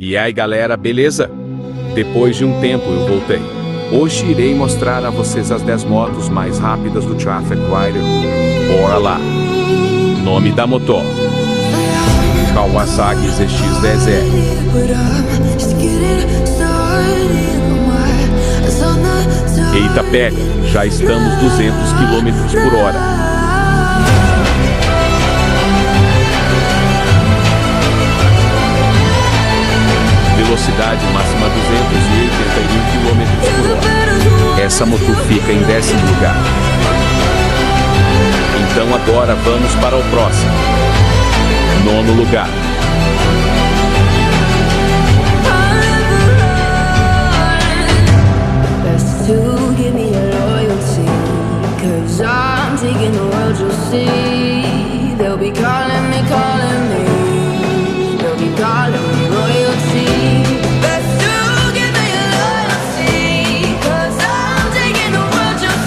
E aí galera, beleza? Depois de um tempo eu voltei. Hoje irei mostrar a vocês as 10 motos mais rápidas do Traffic Rider. Bora lá! Nome da moto: Kawasaki ZX-10R. Eita pega, já estamos 200 km por hora. Velocidade máxima 281 km por hora. Essa moto fica em 10º lugar. Então agora vamos para o próximo. 9º lugar.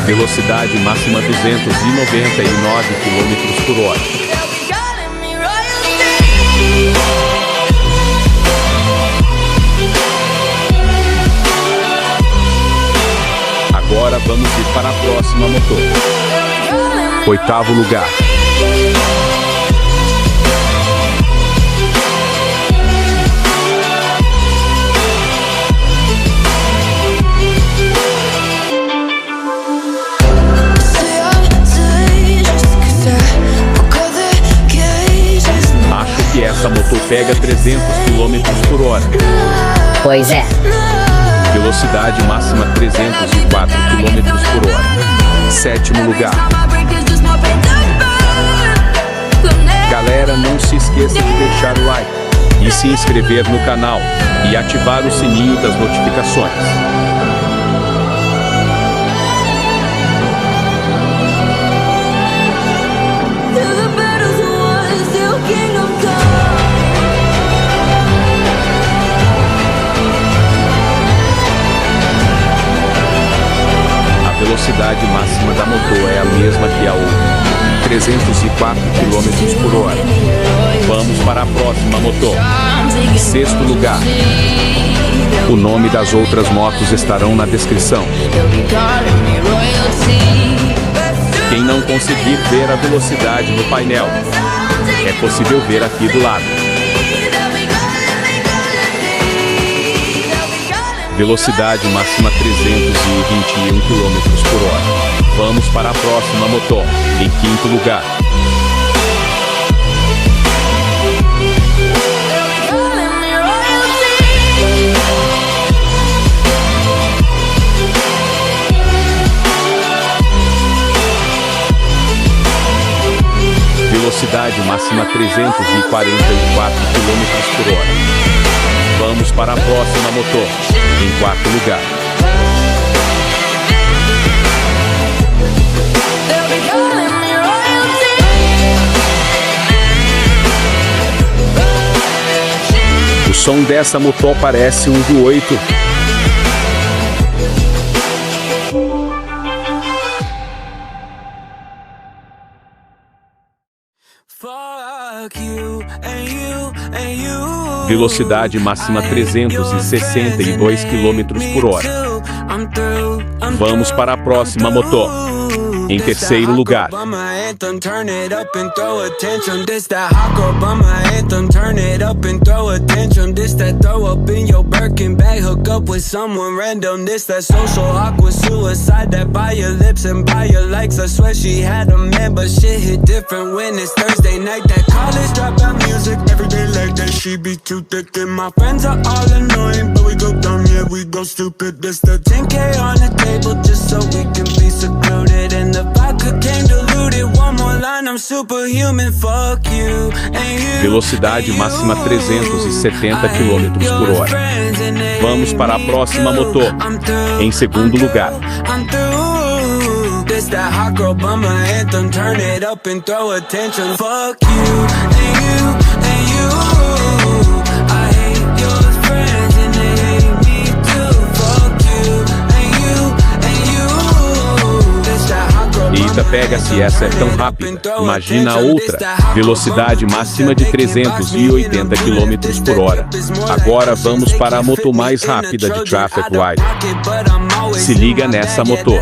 Velocidade máxima 299 km por hora. Agora vamos ir para a próxima moto. 8º lugar. Essa moto pega 300 km por hora. Pois é. Velocidade máxima 304 km por hora. 7º lugar. Galera, não se esqueça de deixar o like e se inscrever no canal e ativar o sininho das notificações. A velocidade máxima da moto é a mesma que a outra, 304 km por hora. Vamos para a próxima moto. 6º lugar. O nome das outras motos estarão na descrição. Quem não conseguir ver a velocidade no painel, é possível ver aqui do lado. Velocidade máxima 321 km por hora. Vamos para a próxima moto, em 5º lugar. Velocidade máxima 344 km por hora. Vamos para a próxima moto, em 4º lugar. O som dessa moto parece um V8. Velocidade máxima 362 km por hora. Vamos para a próxima moto, em 3º lugar. She be too thick and my friends are all annoying, but we go dumb, yeah, we go stupid. This the 10K on the table just so we can be secluded. And the vodka came diluted. One more line, I'm superhuman. Fuck you and you. Velocidade máxima 370 km por hora. Vamos para a próxima moto, em 2º lugar. This that hot girl bummer anthem. Turn it up and throw attention. Fuck you and you and you. Eita, pega, se essa é tão rápida, imagina a outra. Velocidade máxima de 380 km por hora. Agora vamos para a moto mais rápida de Traffic Ride. Se liga nessa moto.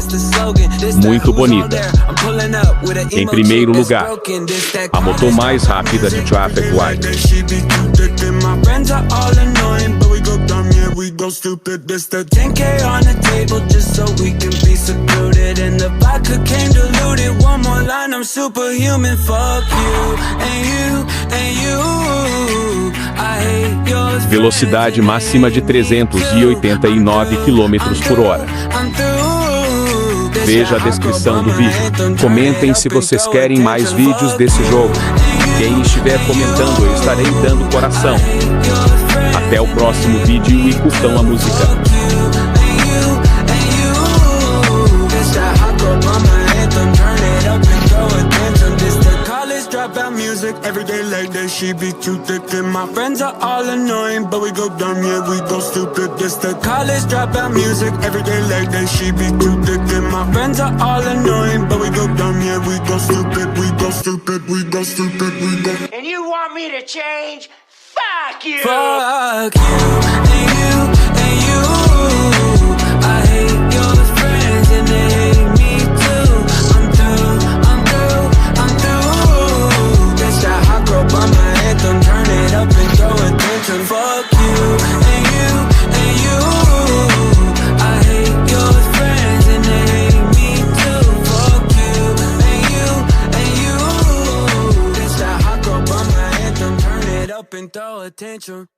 Muito bonita. Em primeiro lugar, a moto mais rápida de Traffic Ride. We go stupid, this the 10K on the table just so we can be secluded. And the vodka came diluted. One more line, I'm superhuman. Fuck you, and you, and you. I hate your Velocidade máxima de 389 km por hora. Veja a descrição do vídeo. Comentem se vocês querem mais vídeos desse jogo. Quem estiver comentando, eu estarei dando coração. Até o próximo vídeo e curtam a música. Everyday like that, she be too thick. And my friends are all annoying, but we go dumb, yeah, we go stupid. This the college dropout music. Everyday like that, she be too thick. And my friends are all annoying, but we go dumb, yeah, we go stupid. We go stupid, we go stupid, we go. And you want me to change? Fuck you! Fuck you, and you, and you. I hate your friends and they hate me too. I'm through, I'm through, I'm through. That's that hot girl by my anthem. Turn it up and throw attention. Fuck you, and you, and you. I hate your friends and they hate me too. Fuck you, and you, and you. That's that hot girl by my anthem. Turn it up and throw attention.